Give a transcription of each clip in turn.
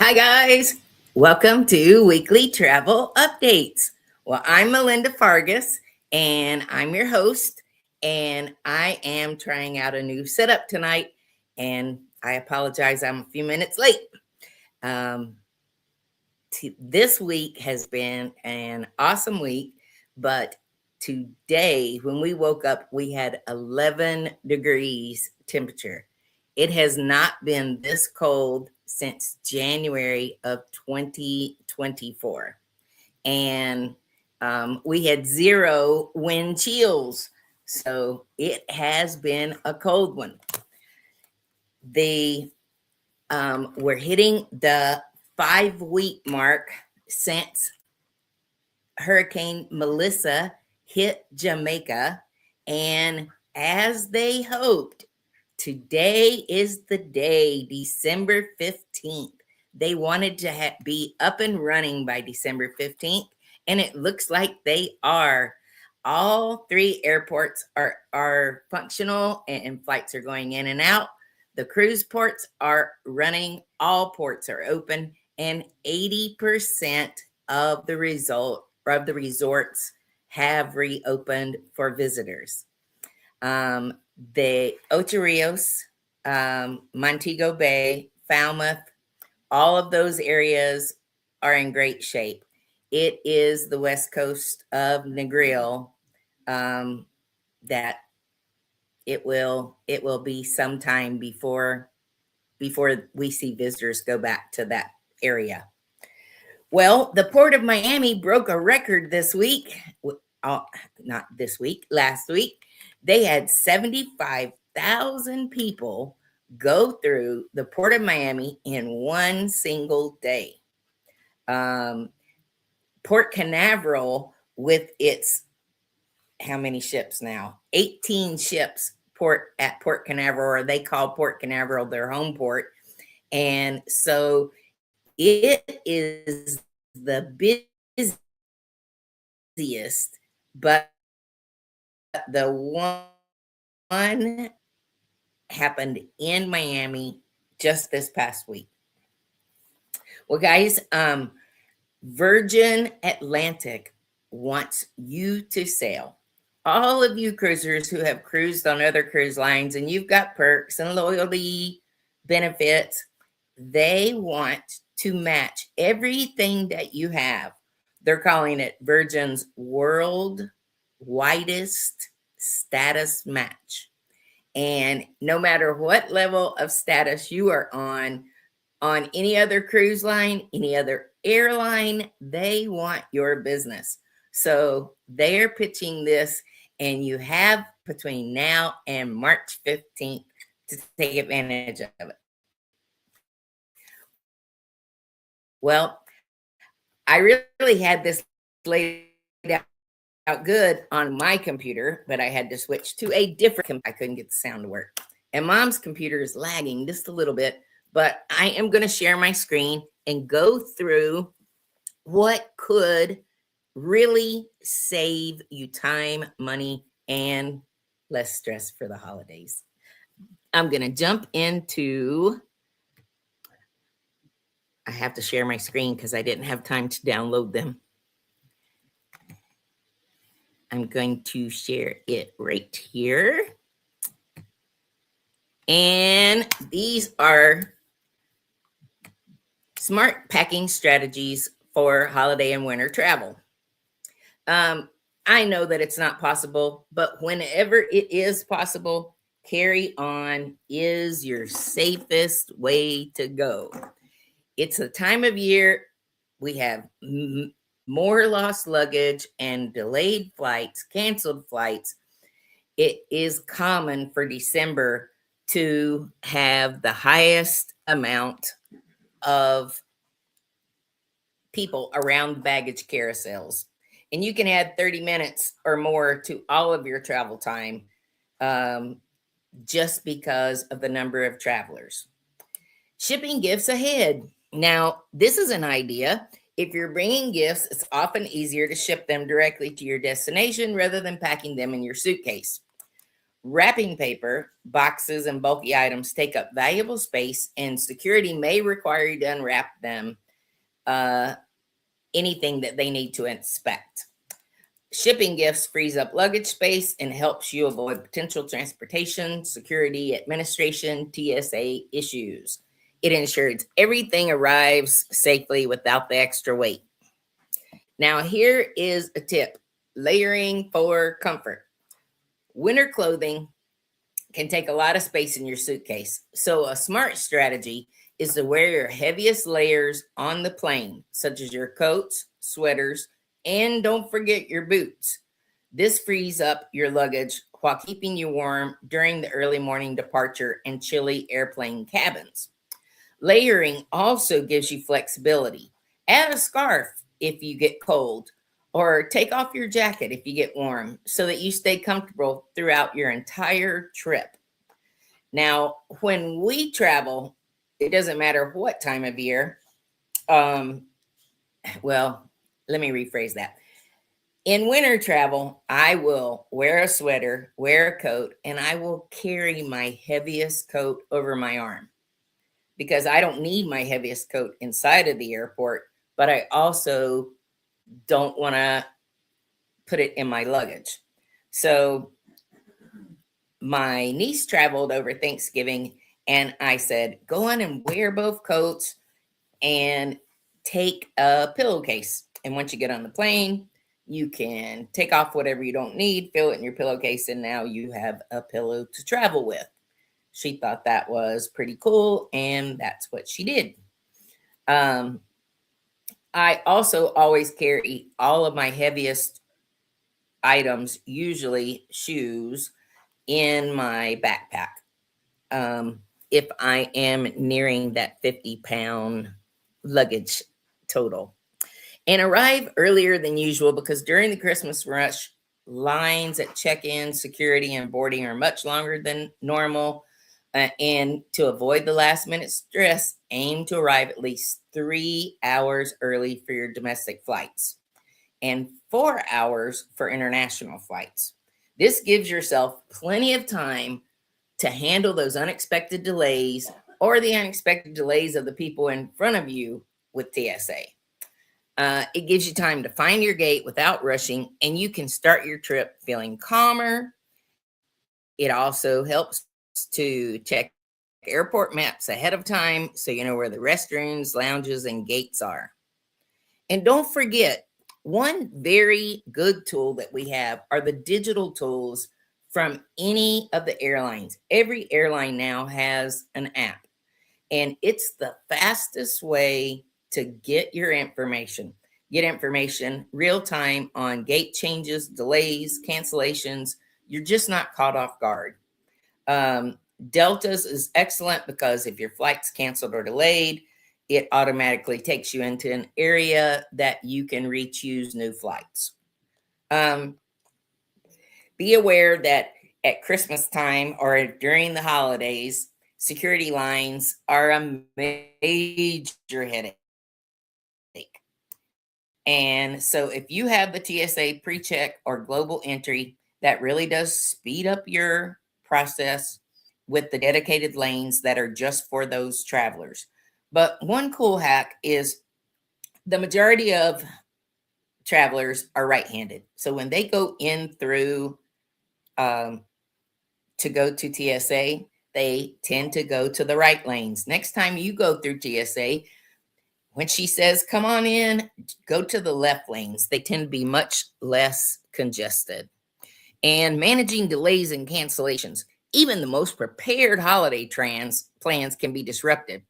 Hi, guys. Welcome to Weekly Travel Updates. Well, I'm Melinda Fargus, and I'm your host. And I am trying out a new setup tonight, and I apologize, I'm a few minutes late. Um, this week has been an awesome week, but today, when we woke up, we had 11 degrees temperature. It has not been this cold since January of 2024. And we had zero wind chills. So it has been a cold one. We're hitting the 5-week mark since Hurricane Melissa hit Jamaica. And as they hoped, today is the day, December 15th. They wanted to be up and running by December 15th, and it looks like they are. All 3 airports are functional, and flights are going in and out. The cruise ports are running, all ports are open, and 80% of the resorts have reopened for visitors. The Ocho Rios, Montego Bay, Falmouth, all of those areas are in great shape. It is the west coast of Negril that it will be some time before we see visitors go back to that area. Well, the Port of Miami broke a record this week. Not this week, last week. They had 75,000 people go through the Port of Miami in one single day. Port Canaveral, with its how many ships now? 18 ships at Port Canaveral, or they call Port Canaveral their home port. And so it is the busiest, but the one happened in Miami just this past week. Well, guys, Virgin Atlantic wants you to sail. All of you cruisers who have cruised on other cruise lines and you've got perks and loyalty benefits, they want to match everything that you have. They're calling it Virgin's World Widest Status Match. And no matter what level of status you are on any other cruise line, any other airline, they want your business. So they're pitching this, and you have between now and March 15th to take advantage of it. Well, I really had this laid out good on my computer, but I had to switch to a different. I couldn't get the sound to work. And Mom's computer is lagging just a little bit, but I am going to share my screen and go through what could really save you time, money, and less stress for the holidays. I'm going to jump into. I have to share my screen because I didn't have time to download them. I'm going to share it right here. And these are smart packing strategies for holiday and winter travel. I know that it's not possible, but whenever it is possible, carry on is your safest way to go. It's a time of year we have more lost luggage and delayed flights, canceled flights. It is common for December to have the highest amount of people around baggage carousels. And you can add 30 minutes or more to all of your travel time just because of the number of travelers. Shipping gifts ahead. Now, this is an idea. If you're bringing gifts, it's often easier to ship them directly to your destination rather than packing them in your suitcase. Wrapping paper, boxes, and bulky items take up valuable space, and security may require you to unwrap them, anything that they need to inspect. Shipping gifts frees up luggage space and helps you avoid potential transportation, security, administration, TSA issues. It ensures everything arrives safely without the extra weight. Now, here is a tip: layering for comfort. Winter clothing can take a lot of space in your suitcase. So a smart strategy is to wear your heaviest layers on the plane, such as your coats, sweaters, and don't forget your boots. This frees up your luggage while keeping you warm during the early morning departure and chilly airplane cabins. Layering also gives you flexibility. Add a scarf if you get cold, or take off your jacket if you get warm, so that you stay comfortable throughout your entire trip. Now, when we travel, it doesn't matter what time of year. Well, let me rephrase that. In winter travel, I will wear a sweater, wear a coat, and I will carry my heaviest coat over my arm, because I don't need my heaviest coat inside of the airport, but I also don't want to put it in my luggage. So my niece traveled over Thanksgiving, and I said, go on and wear both coats and take a pillowcase. And once you get on the plane, you can take off whatever you don't need, fill it in your pillowcase, and now you have a pillow to travel with. She thought that was pretty cool, and that's what she did. I also always carry all of my heaviest items, usually shoes, in my backpack. If I am nearing that 50-pound luggage total. And arrive earlier than usual, because during the Christmas rush, lines at check-in, security, and boarding are much longer than normal. And to avoid the last minute stress, aim to arrive at least 3 hours early for your domestic flights and 4 hours for international flights. This gives yourself plenty of time to handle those unexpected delays, or the unexpected delays of the people in front of you with TSA. It gives you time to find your gate without rushing, and you can start your trip feeling calmer. It also helps to check airport maps ahead of time, so you know where the restrooms, lounges, and gates are. And don't forget, one very good tool that we have are the digital tools from any of the airlines. Every airline now has an app, and it's the fastest way to get your information. Get information real time on gate changes, delays, cancellations. You're just not caught off guard. Delta's is excellent, because if your flight's canceled or delayed, it automatically takes you into an area that you can re-choose new flights. Be aware that at Christmas time or during the holidays, security lines are a major headache. And so if you have the TSA pre-check or global entry, that really does speed up your process with the dedicated lanes that are just for those travelers. But one cool hack is the majority of travelers are right-handed. So when they go in through to go to TSA, they tend to go to the right lanes. Next time you go through TSA, when she says, come on in, go to the left lanes. They tend to be much less congested. And managing delays and cancellations. Even the most prepared holiday plans can be disrupted.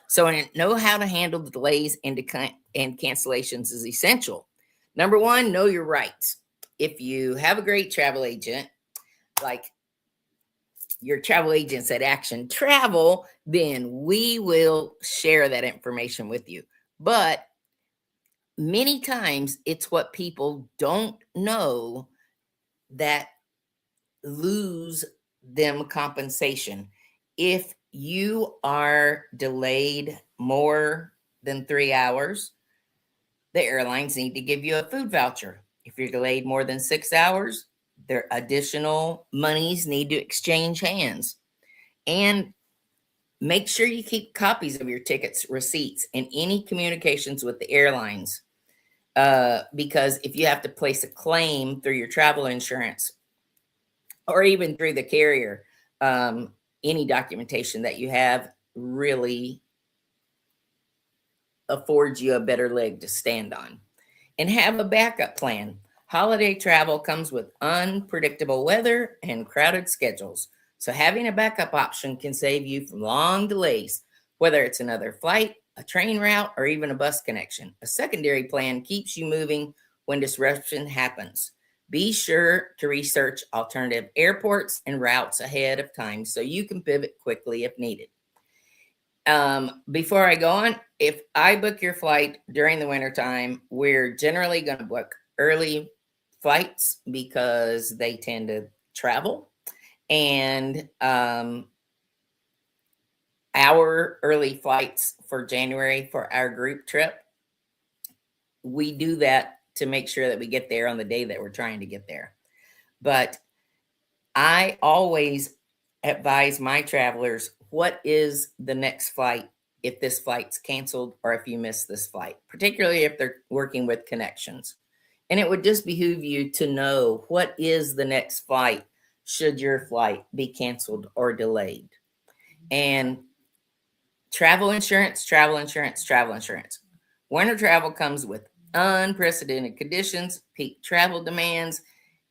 So know how to handle the delays and cancellations is essential. Number one, know your rights. If you have a great travel agent, like your travel agents at Action Travel, then we will share that information with you. But many times it's what people don't know that lose them compensation. If you are delayed more than 3 hours, the airlines need to give you a food voucher. If you're delayed more than 6 hours, Their additional monies need to exchange hands. And make sure you keep copies of your tickets, receipts, and any communications with the airlines. Because if you have to place a claim through your travel insurance or even through the carrier, any documentation that you have really affords you a better leg to stand on. And have a backup plan. Holiday travel comes with unpredictable weather and crowded schedules. So having a backup option can save you from long delays, whether it's another flight, a train route, or even a bus connection. A secondary plan keeps you moving when disruption happens. Be sure to research alternative airports and routes ahead of time so you can pivot quickly if needed. Before I go on, if I book your flight during the wintertime, we're generally going to book early flights because they tend to travel. And our early flights for January for our group trip, we do that to make sure that we get there on the day that we're trying to get there. But I always advise my travelers what is the next flight if this flight's canceled or if you miss this flight, particularly if they're working with connections. And it would just behoove you to know what is the next flight should your flight be canceled or delayed. And travel insurance, travel insurance, travel insurance. Winter travel comes with unprecedented conditions, peak travel demands,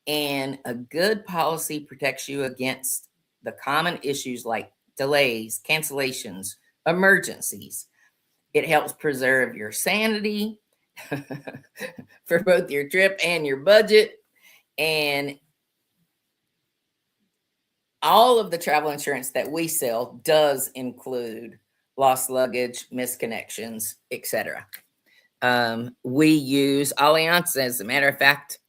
and a good policy protects you against the common issues like delays, cancellations, emergencies. It helps preserve your sanity for both your trip and your budget. And all of the travel insurance that we sell does include lost luggage, missed connections, etc. We use Allianz. As a matter of fact,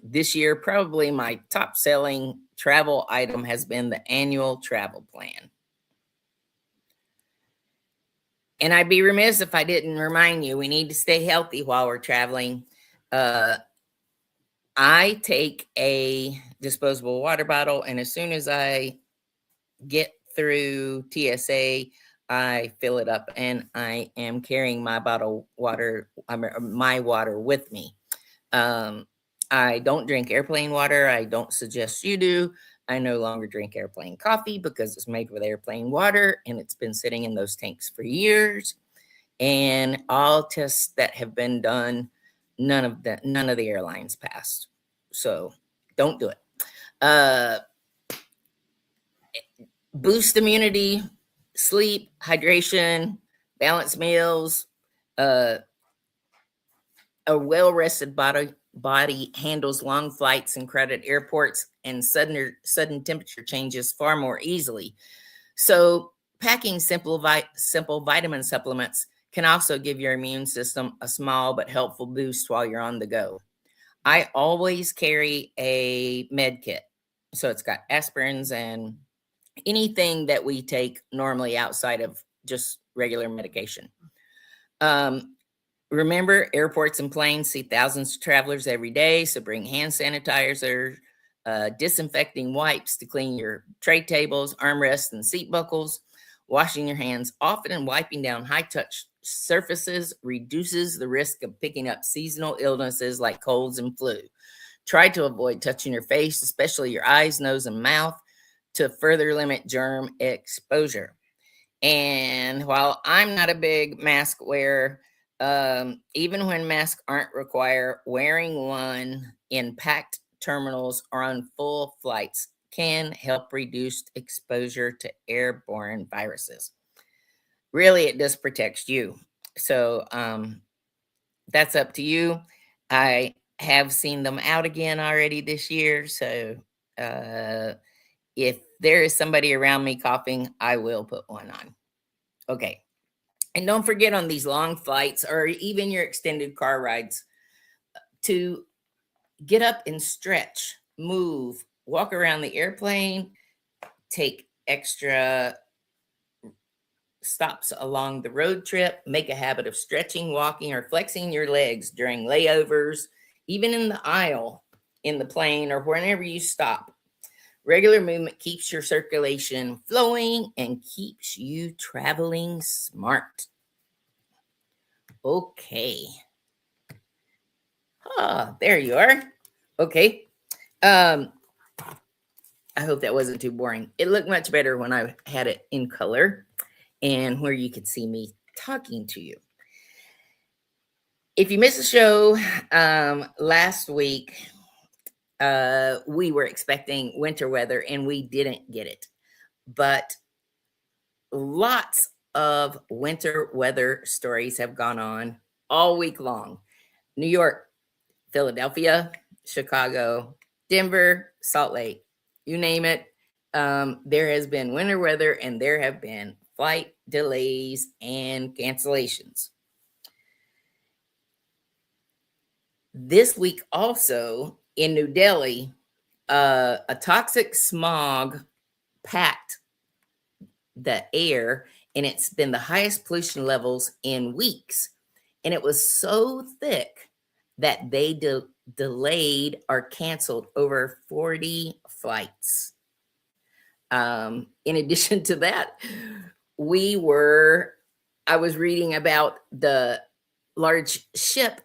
this year, probably my top selling travel item has been the annual travel plan. And I'd be remiss if I didn't remind you, we need to stay healthy while we're traveling. I take a disposable water bottle, and as soon as I get through TSA, I fill it up, and I am carrying my bottle water, my water with me. I don't drink airplane water. I don't suggest you do. I no longer drink airplane coffee because it's made with airplane water and it's been sitting in those tanks for years. And all tests that have been done, none of the airlines passed. So don't do it. Boost immunity, sleep, hydration, balanced meals. A well-rested body handles long flights and crowded airports and sudden temperature changes far more easily. So packing simple vitamin supplements can also give your immune system a small but helpful boost while you're on the go. I always carry a med kit. So it's got aspirins and anything that we take normally outside of just regular medication. Remember, airports and planes see thousands of travelers every day, so bring hand sanitizer, disinfecting wipes to clean your tray tables, armrests, and seat buckles. Washing your hands often and wiping down high-touch surfaces reduces the risk of picking up seasonal illnesses like colds and flu. Try to avoid touching your face, especially your eyes, nose, and mouth, to further limit germ exposure. And while I'm not a big mask wearer, even when masks aren't required, wearing one in packed terminals or on full flights can help reduce exposure to airborne viruses. Really, it just protects you. So that's up to you. I have seen them out again already this year. So if there is somebody around me coughing, I will put one on. Okay. And don't forget on these long flights or even your extended car rides to get up and stretch, move, walk around the airplane, take extra stops along the road trip, make a habit of stretching, walking, or flexing your legs during layovers, even in the aisle. in the plane or whenever you stop. Regular movement keeps your circulation flowing and keeps you traveling smart. Okay. Ah, there you are. Okay. I hope that wasn't too boring. It looked much better when I had it in color and where you could see me talking to you. If you missed the show last week, we were expecting winter weather and we didn't get it. But lots of winter weather stories have gone on all week long. New York, Philadelphia, Chicago, Denver, Salt Lake, you name it. There has been winter weather and there have been flight delays and cancellations. This week also in New Delhi, a toxic smog packed the air, and it's been the highest pollution levels in weeks. And it was so thick that they delayed or canceled over 40 flights. In addition to that, I was reading about the large ship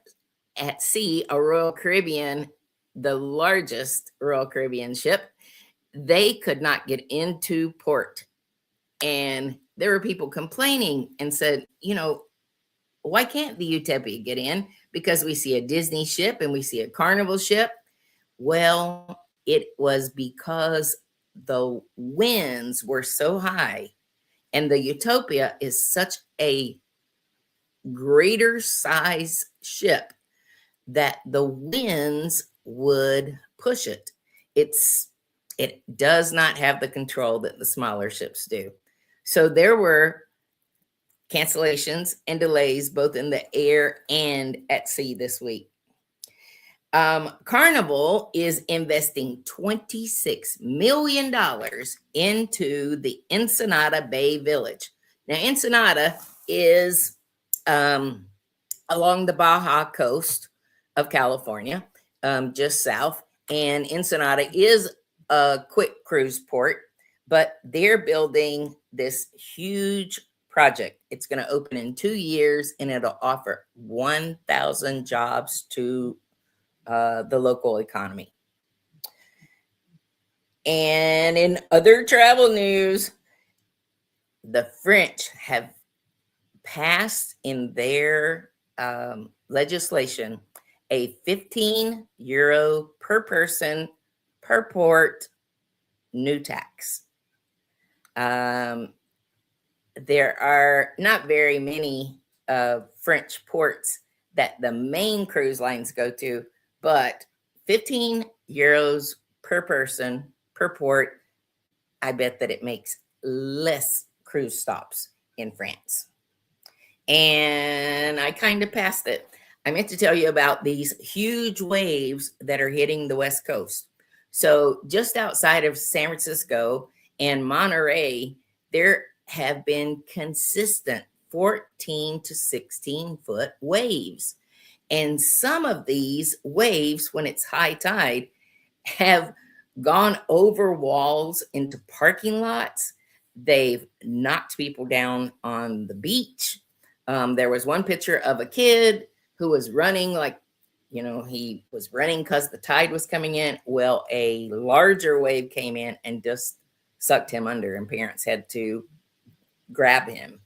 at sea, a Royal Caribbean, the largest Royal Caribbean ship. They could not get into port. And there were people complaining and said, why can't the Utopia get in? Because we see a Disney ship and we see a Carnival ship. Well, it was because the winds were so high and the Utopia is such a greater size ship that the winds would push it. It does not have the control that the smaller ships do. So there were cancellations and delays both in the air and at sea this week. Carnival is investing $26 million into the Ensenada Bay Village. Now, Ensenada is along the Baja coast of California, just south. And Ensenada is a quick cruise port, but they're building this huge project. It's going to open in 2 years and it'll offer 1,000 jobs to the local economy. And in other travel news, the French have passed in their legislation a €15 per person per port new tax. There are not very many French ports that the main cruise lines go to, but €15 per person per port, I bet that it makes less cruise stops in France. And I kind of passed it. I meant to tell you about these huge waves that are hitting the West Coast. So just outside of San Francisco and Monterey, there have been consistent 14 to 16 foot waves. And some of these waves, when it's high tide, have gone over walls into parking lots. They've knocked people down on the beach. There was one picture of a kid who was running he was running because the tide was coming in. Well, a larger wave came in and just sucked him under, and parents had to grab him.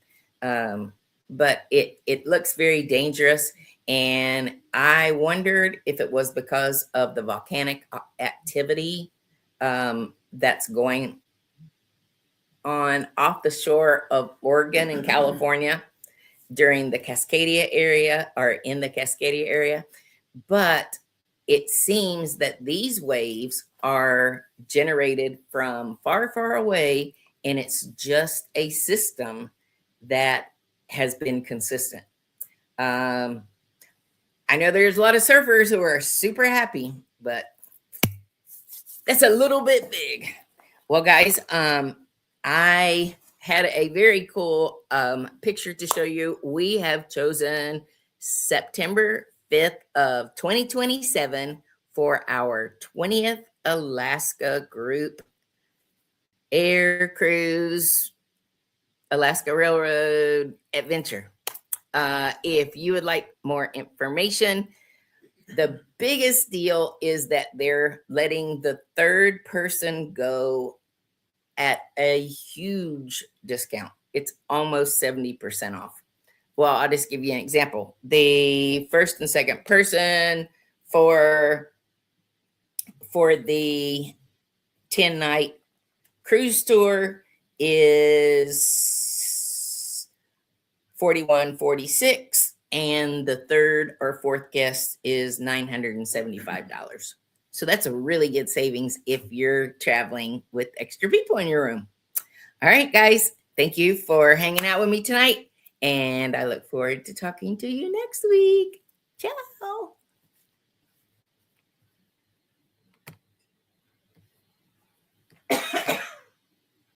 But it looks very dangerous. And I wondered if it was because of the volcanic activity that's going on off the shore of Oregon and California during the Cascadia area or in the Cascadia area. But it seems that these waves are generated from far, far away, and it's just a system that has been consistent. I know there's a lot of surfers who are super happy, but that's a little bit big. Well, guys, I had a very cool picture to show you. We have chosen September 5th of 2027 for our 20th Alaska group air cruise Alaska Railroad adventure. If you would like more information, the biggest deal is that they're letting the third person go at a huge discount. It's almost 70% off. Well, I'll just give you an example. The first and second person for the 10-night cruise tour is $41.46, and the third or fourth guest is $975. So that's a really good savings if you're traveling with extra people in your room. All right, guys, thank you for hanging out with me tonight, and I look forward to talking to you next week. Ciao.